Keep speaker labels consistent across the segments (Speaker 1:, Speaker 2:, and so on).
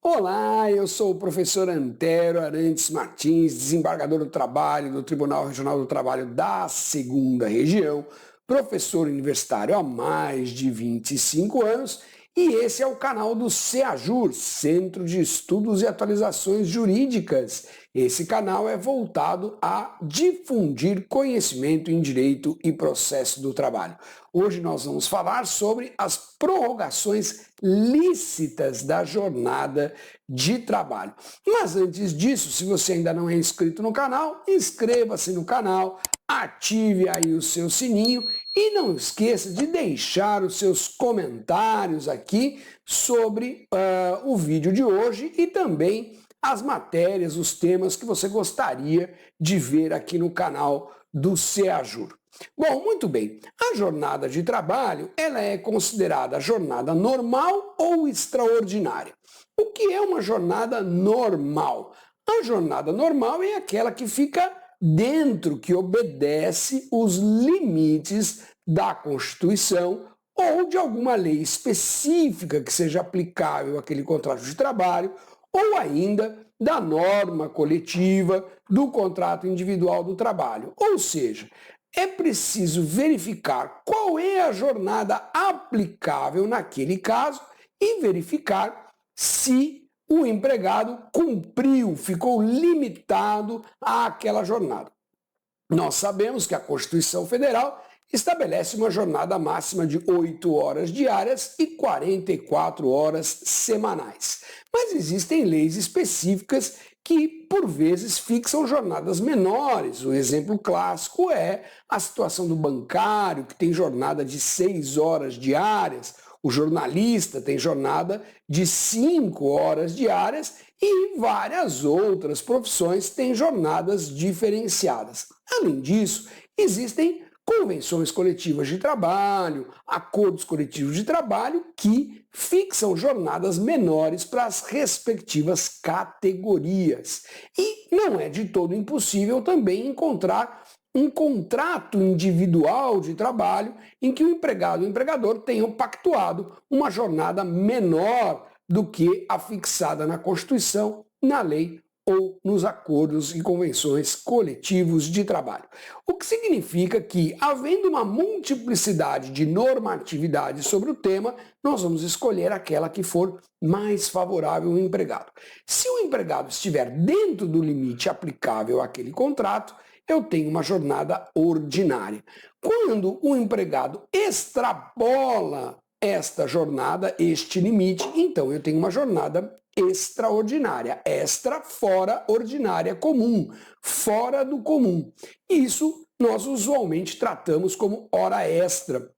Speaker 1: Olá, eu sou o professor Antero Arantes Martins, desembargador do trabalho do Tribunal Regional do Trabalho da Segunda Região, professor universitário há mais de 25 anos, e esse é o canal do CEAJUR, Centro de Estudos e Atualizações Jurídicas. Esse canal é voltado a difundir conhecimento em direito e processo do trabalho. Hoje nós vamos falar sobre as prorrogações lícitas da jornada de trabalho. Mas antes disso, se você ainda não é inscrito no canal, inscreva-se no canal, ative aí o seu sininho e não esqueça de deixar os seus comentários aqui sobre o vídeo de hoje e também as matérias, os temas que você gostaria de ver aqui no canal do CEAJUR. Bom, muito bem. A jornada de trabalho, ela é considerada jornada normal ou extraordinária. O que é uma jornada normal? A jornada normal é aquela que fica dentro, que obedece os limites da Constituição ou de alguma lei específica que seja aplicável àquele contrato de trabalho, ou ainda da norma coletiva do contrato individual do trabalho. Ou seja, é preciso verificar qual é a jornada aplicável naquele caso e verificar se o empregado cumpriu, ficou limitado àquela jornada. Nós sabemos que a Constituição Federal estabelece uma jornada máxima de 8 horas diárias e 44 horas semanais. Mas existem leis específicas que, por vezes, fixam jornadas menores. O exemplo clássico é a situação do bancário, que tem jornada de 6 horas diárias, o jornalista tem jornada de 5 horas diárias e várias outras profissões têm jornadas diferenciadas. Além disso, existem convenções coletivas de trabalho, acordos coletivos de trabalho que fixam jornadas menores para as respectivas categorias. E não é de todo impossível também encontrar um contrato individual de trabalho em que o empregado e o empregador tenham pactuado uma jornada menor do que a fixada na Constituição, na lei ou nos acordos e convenções coletivos de trabalho. O que significa que, havendo uma multiplicidade de normatividades sobre o tema, nós vamos escolher aquela que for mais favorável ao empregado. Se o empregado estiver dentro do limite aplicável àquele contrato, eu tenho uma jornada ordinária. Quando o empregado extrapola esta jornada, este limite, então eu tenho uma jornada extraordinária. Extra, fora, ordinária, comum, fora do comum. Isso nós usualmente tratamos como hora extra.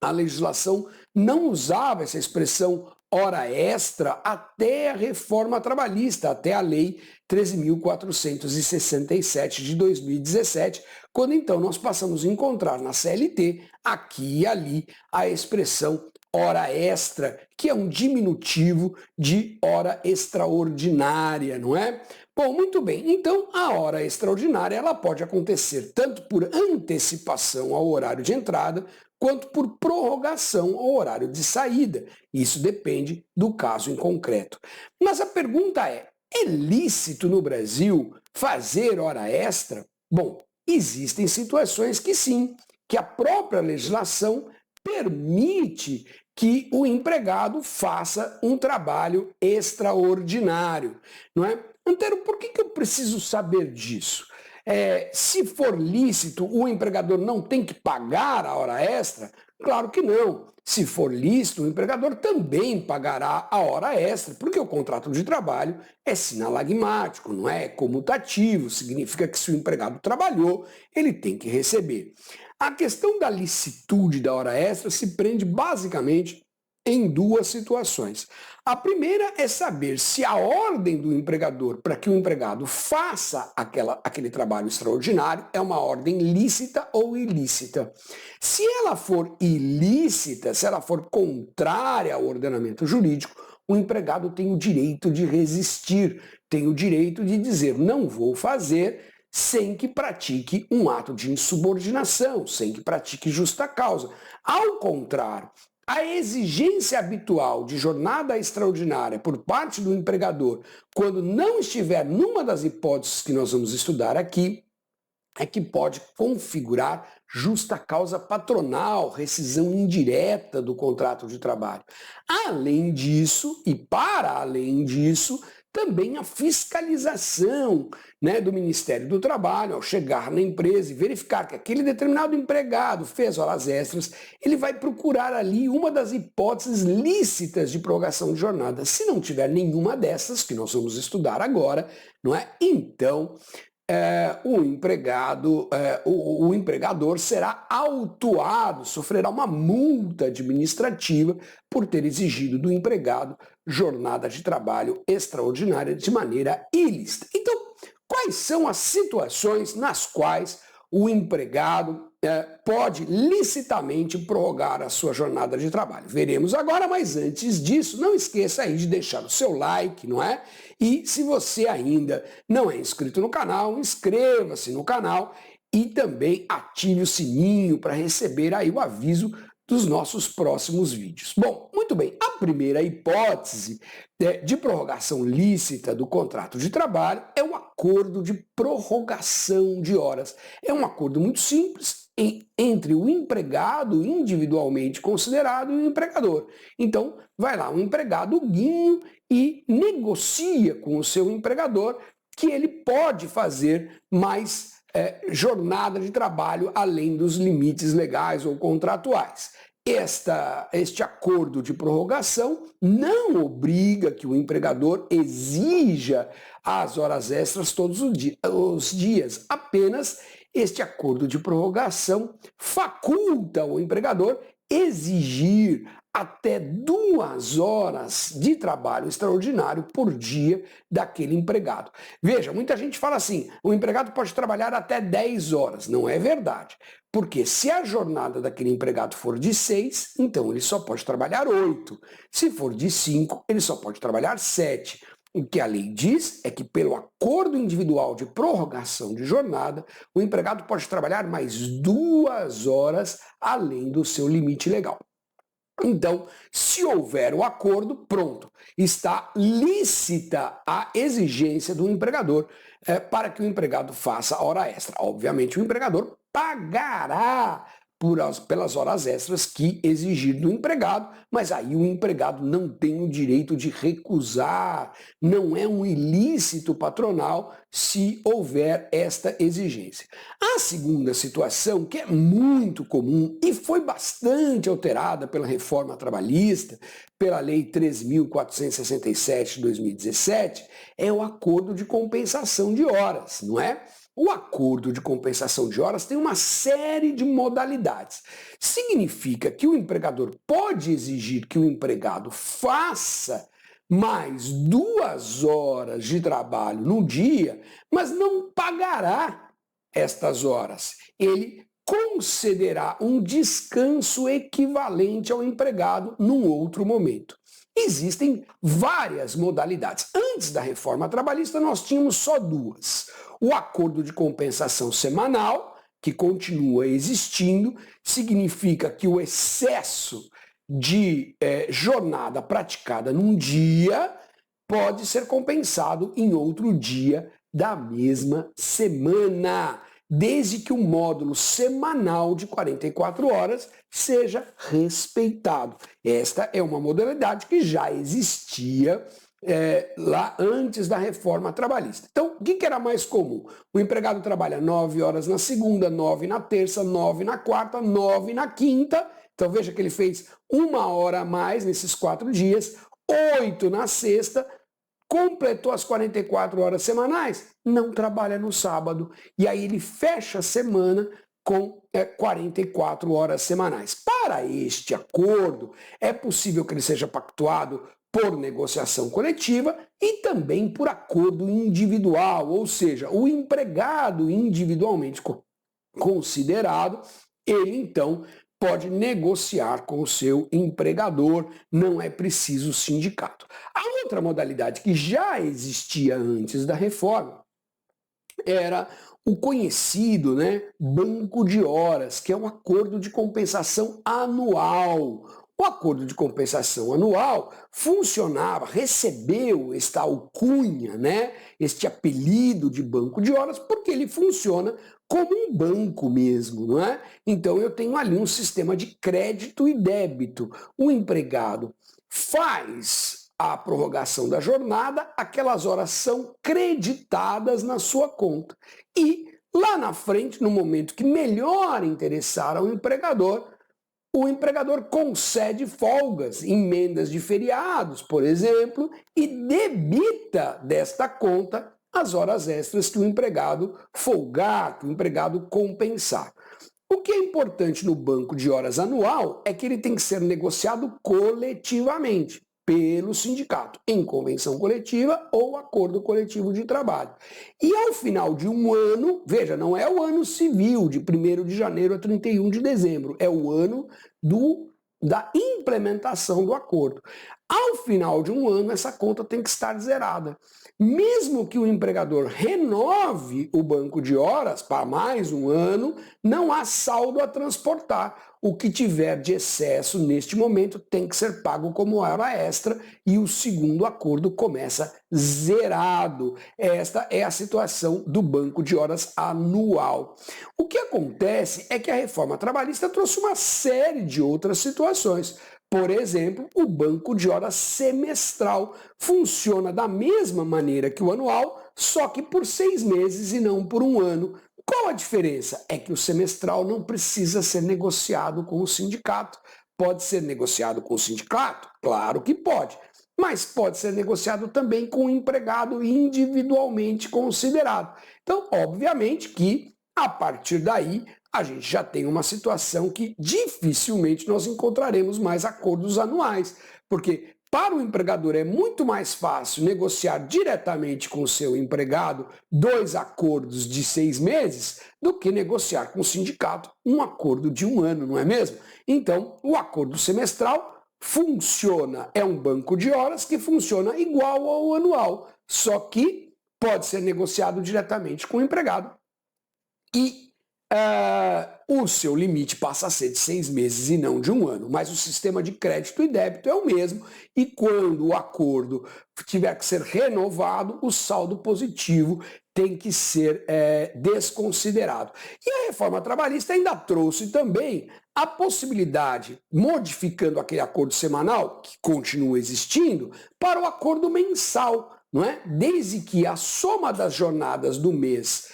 Speaker 1: A legislação não usava essa expressão hora extra até a reforma trabalhista, até a lei 13.467 de 2017, quando então nós passamos a encontrar na CLT, aqui e ali, a expressão hora extra, que é um diminutivo de hora extraordinária, não é? Bom, muito bem. Então, a hora extraordinária ela pode acontecer tanto por antecipação ao horário de entrada, quanto por prorrogação ao horário de saída. Isso depende do caso em concreto. Mas a pergunta é lícito no Brasil fazer hora extra? Bom, existem situações que sim, que a própria legislação permite que o empregado faça um trabalho extraordinário, não é? Antero, por que eu preciso saber disso? Se for lícito, o empregador não tem que pagar a hora extra? Claro que não. Se for lícito, o empregador também pagará a hora extra, porque o contrato de trabalho é sinalagmático, não é comutativo, significa que se o empregado trabalhou, ele tem que receber. A questão da licitude da hora extra se prende basicamente em duas situações. A primeira é saber se a ordem do empregador para que o empregado faça aquele trabalho extraordinário é uma ordem lícita ou ilícita. Se ela for ilícita, se ela for contrária ao ordenamento jurídico, o empregado tem o direito de resistir, tem o direito de dizer não vou fazer, sem que pratique um ato de insubordinação, sem que pratique justa causa. Ao contrário, A exigência habitual de jornada extraordinária por parte do empregador, quando não estiver numa das hipóteses que nós vamos estudar aqui, é que pode configurar justa causa patronal, rescisão indireta do contrato de trabalho. Além disso, e para além disso, também a fiscalização, né, do Ministério do Trabalho, ao chegar na empresa e verificar que aquele determinado empregado fez horas extras, ele vai procurar ali uma das hipóteses lícitas de prorrogação de jornada. Se não tiver nenhuma dessas, que nós vamos estudar agora, não é? Então, o empregador será autuado, sofrerá uma multa administrativa por ter exigido do empregado jornada de trabalho extraordinária de maneira ilícita. Então, quais são as situações nas quais o empregado pode licitamente prorrogar a sua jornada de trabalho? Veremos agora, mas antes disso, não esqueça aí de deixar o seu like, não é? E se você ainda não é inscrito no canal, inscreva-se no canal e também ative o sininho para receber aí o aviso dos nossos próximos vídeos. Bom, muito bem, a primeira hipótese de prorrogação lícita do contrato de trabalho é o acordo de prorrogação de horas. É um acordo muito simples entre o empregado individualmente considerado e o empregador. Então, vai lá, o empregado guinho e negocia com o seu empregador que ele pode fazer mais jornada de trabalho além dos limites legais ou contratuais. Este acordo de prorrogação não obriga que o empregador exija as horas extras todos os dias. Apenas este acordo de prorrogação faculta o empregador exigir até 2 horas de trabalho extraordinário por dia daquele empregado. Veja, muita gente fala assim, o empregado pode trabalhar até 10 horas. Não é verdade. Porque se a jornada daquele empregado for de 6, então ele só pode trabalhar 8. Se for de 5, ele só pode trabalhar 7. O que a lei diz é que, pelo acordo individual de prorrogação de jornada, o empregado pode trabalhar mais 2 horas além do seu limite legal. Então, se houver o acordo, pronto, está lícita a exigência do empregador para que o empregado faça hora extra. Obviamente, o empregador pagará pelas horas extras que exigir do empregado, mas aí o empregado não tem o direito de recusar, não é um ilícito patronal se houver esta exigência. A segunda situação, que é muito comum e foi bastante alterada pela reforma trabalhista, pela Lei 3.467 de 2017, é o acordo de compensação de horas, não é? O acordo de compensação de horas tem uma série de modalidades. Significa que o empregador pode exigir que o empregado faça mais 2 horas de trabalho no dia, mas não pagará estas horas. Ele concederá um descanso equivalente ao empregado num outro momento. Existem várias modalidades. Antes da reforma trabalhista, nós tínhamos só 2. O acordo de compensação semanal, que continua existindo, significa que o excesso de jornada praticada num dia pode ser compensado em outro dia da mesma semana, desde que o módulo semanal de 44 horas seja respeitado. Esta é uma modalidade que já existia lá antes da reforma trabalhista. Então, o que era mais comum? O empregado trabalha 9 horas na segunda, 9 na terça, 9 na quarta, 9 na quinta. Então, veja que ele fez 1 hora a mais nesses 4 dias, 8 na sexta, completou as 44 horas semanais, não trabalha no sábado. E aí ele fecha a semana com 44 horas semanais. Para este acordo, é possível que ele seja pactuado por negociação coletiva e também por acordo individual, ou seja, o empregado individualmente considerado, ele então pode negociar com o seu empregador, não é preciso sindicato. A outra modalidade que já existia antes da reforma era o conhecido, banco de horas, que é um acordo de compensação anual, O acordo de compensação anual funcionava, recebeu esta alcunha, né, este apelido de banco de horas, porque ele funciona como um banco mesmo, não é? Então eu tenho ali um sistema de crédito e débito. O empregado faz a prorrogação da jornada, aquelas horas são creditadas na sua conta. E lá na frente, no momento que melhor interessar ao empregador, o empregador concede folgas, emendas de feriados, por exemplo, e debita desta conta as horas extras que o empregado folgar, que o empregado compensar. O que é importante no banco de horas anual é que ele tem que ser negociado coletivamente pelo sindicato, em convenção coletiva ou acordo coletivo de trabalho. E ao final de um ano, veja, não é o ano civil, de 1º de janeiro a 31 de dezembro, é o ano da implementação do acordo. Ao final de um ano, essa conta tem que estar zerada. Mesmo que o empregador renove o banco de horas para mais um ano, não há saldo a transportar. O que tiver de excesso neste momento tem que ser pago como hora extra e o segundo acordo começa zerado. Esta é a situação do banco de horas anual. O que acontece é que a reforma trabalhista trouxe uma série de outras situações. Por exemplo, o banco de horas semestral funciona da mesma maneira que o anual, só que por 6 meses e não por um ano. Qual a diferença? É que o semestral não precisa ser negociado com o sindicato. Pode ser negociado com o sindicato? Claro que pode. Mas pode ser negociado também com o empregado individualmente considerado. Então, obviamente que, a partir daí, a gente já tem uma situação que dificilmente nós encontraremos mais acordos anuais, porque para o empregador é muito mais fácil negociar diretamente com o seu empregado 2 acordos de 6 meses do que negociar com o sindicato um acordo de um ano, não é mesmo? Então, o acordo semestral funciona, é um banco de horas que funciona igual ao anual, só que pode ser negociado diretamente com o empregado e o seu limite passa a ser de 6 meses e não de um ano, mas o sistema de crédito e débito é o mesmo e quando o acordo tiver que ser renovado, o saldo positivo tem que ser desconsiderado. E a reforma trabalhista ainda trouxe também a possibilidade, modificando aquele acordo semanal, que continua existindo, para o acordo mensal, não é? Desde que a soma das jornadas do mês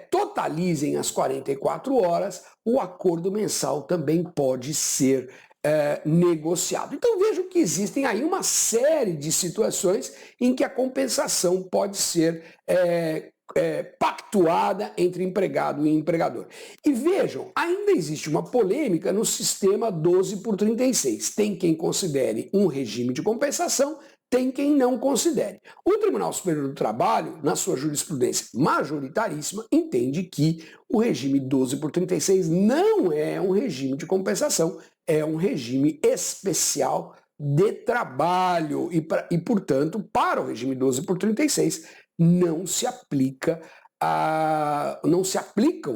Speaker 1: totalizem as 44 horas, o acordo mensal também pode ser negociado. Então vejam que existem aí uma série de situações em que a compensação pode ser pactuada entre empregado e empregador. E vejam, ainda existe uma polêmica no sistema 12 por 36. Tem quem considere um regime de compensação, tem quem não considere. O Tribunal Superior do Trabalho, na sua jurisprudência majoritaríssima, entende que o regime 12 por 36 não é um regime de compensação, é um regime especial de trabalho e portanto, para o regime 12 por 36, não se aplicam,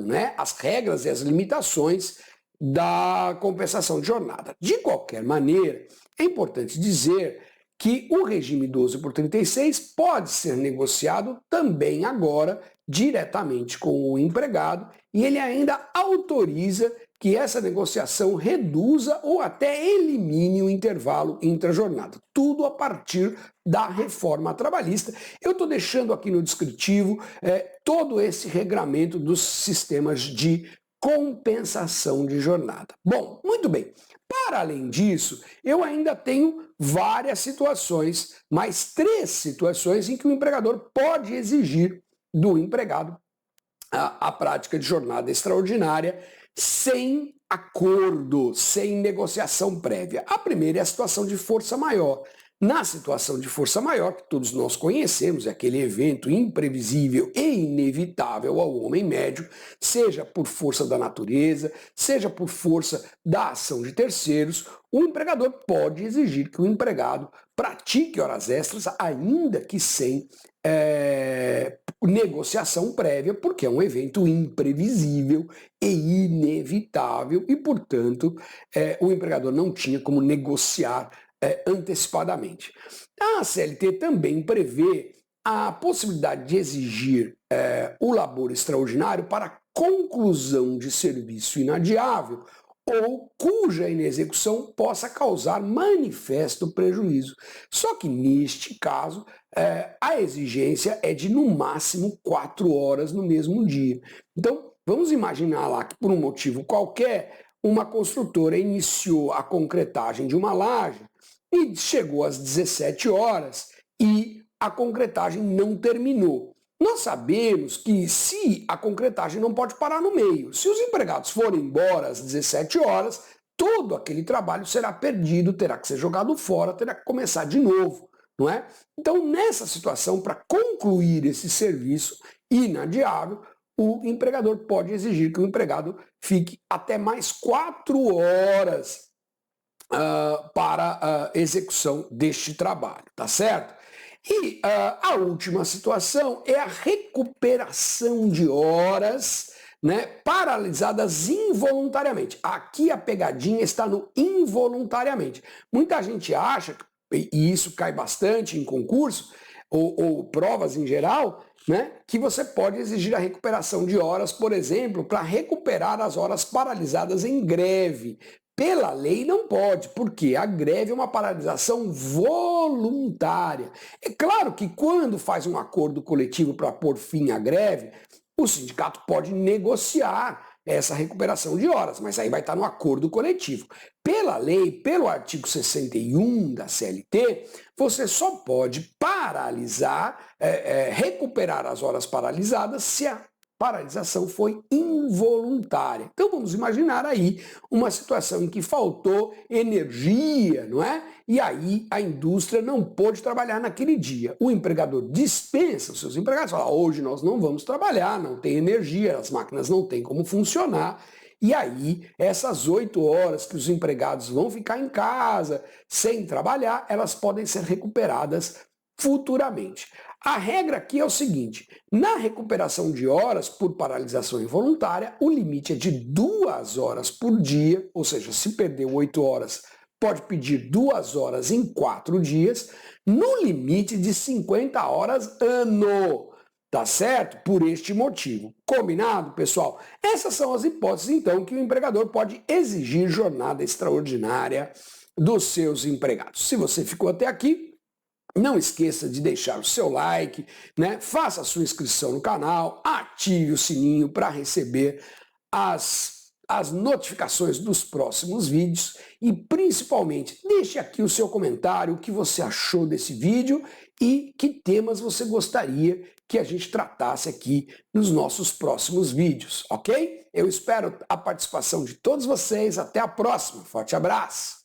Speaker 1: né, as regras e as limitações da compensação de jornada. De qualquer maneira, é importante dizer que o regime 12 por 36 pode ser negociado também agora diretamente com o empregado e ele ainda autoriza que essa negociação reduza ou até elimine o intervalo intrajornada. Tudo a partir da reforma trabalhista. Eu estou deixando aqui no descritivo todo esse regramento dos sistemas de compensação de jornada. Bom, muito bem. Para além disso, eu ainda tenho várias situações, mais 3 situações em que o empregador pode exigir do empregado a prática de jornada extraordinária sem acordo, sem negociação prévia. A primeira é a situação de força maior. Na situação de força maior, que todos nós conhecemos, é aquele evento imprevisível e inevitável ao homem médio, seja por força da natureza, seja por força da ação de terceiros, o empregador pode exigir que o empregado pratique horas extras, ainda que sem negociação prévia, porque é um evento imprevisível e inevitável e, portanto, o empregador não tinha como negociar antecipadamente. A CLT também prevê a possibilidade de exigir o labor extraordinário para conclusão de serviço inadiável ou cuja inexecução possa causar manifesto prejuízo. Só que neste caso, a exigência é de no máximo 4 horas no mesmo dia. Então, vamos imaginar lá que por um motivo qualquer, uma construtora iniciou a concretagem de uma laje e chegou às 17 horas e a concretagem não terminou. Nós sabemos que se a concretagem não pode parar no meio, se os empregados forem embora às 17 horas, todo aquele trabalho será perdido, terá que ser jogado fora, terá que começar de novo, não é? Então, nessa situação, para concluir esse serviço inadiável, o empregador pode exigir que o empregado fique até mais 4 horas para a execução deste trabalho, tá certo? E a última situação é a recuperação de horas, né, paralisadas involuntariamente. Aqui a pegadinha está no involuntariamente. Muita gente acha, e isso cai bastante em concurso, ou provas em geral, né, que você pode exigir a recuperação de horas, por exemplo, para recuperar as horas paralisadas em greve. Pela lei não pode, porque a greve é uma paralisação voluntária. É claro que quando faz um acordo coletivo para pôr fim à greve, o sindicato pode negociar essa recuperação de horas, mas aí vai estar no acordo coletivo. Pela lei, pelo artigo 61 da CLT, você só pode paralisar, recuperar as horas paralisadas se a paralisação foi involuntária. Então vamos imaginar aí uma situação em que faltou energia, não é? E aí a indústria não pôde trabalhar naquele dia. O empregador dispensa os seus empregados, fala, hoje nós não vamos trabalhar, não tem energia, as máquinas não têm como funcionar. E aí, essas 8 horas que os empregados vão ficar em casa sem trabalhar, elas podem ser recuperadas futuramente. A regra aqui é o seguinte, na recuperação de horas por paralisação involuntária, o limite é de 2 horas por dia, ou seja, se perdeu 8 horas, pode pedir 2 horas em 4 dias, no limite de 50 horas ano. Tá certo? Por este motivo. Combinado, pessoal? Essas são as hipóteses, então, que o empregador pode exigir jornada extraordinária dos seus empregados. Se você ficou até aqui, não esqueça de deixar o seu like, né? Faça a sua inscrição no canal, ative o sininho para receber as notificações dos próximos vídeos e, principalmente, deixe aqui o seu comentário, o que você achou desse vídeo e que temas você gostaria que a gente tratasse aqui nos nossos próximos vídeos, ok? Eu espero a participação de todos vocês. Até a próxima. Forte abraço!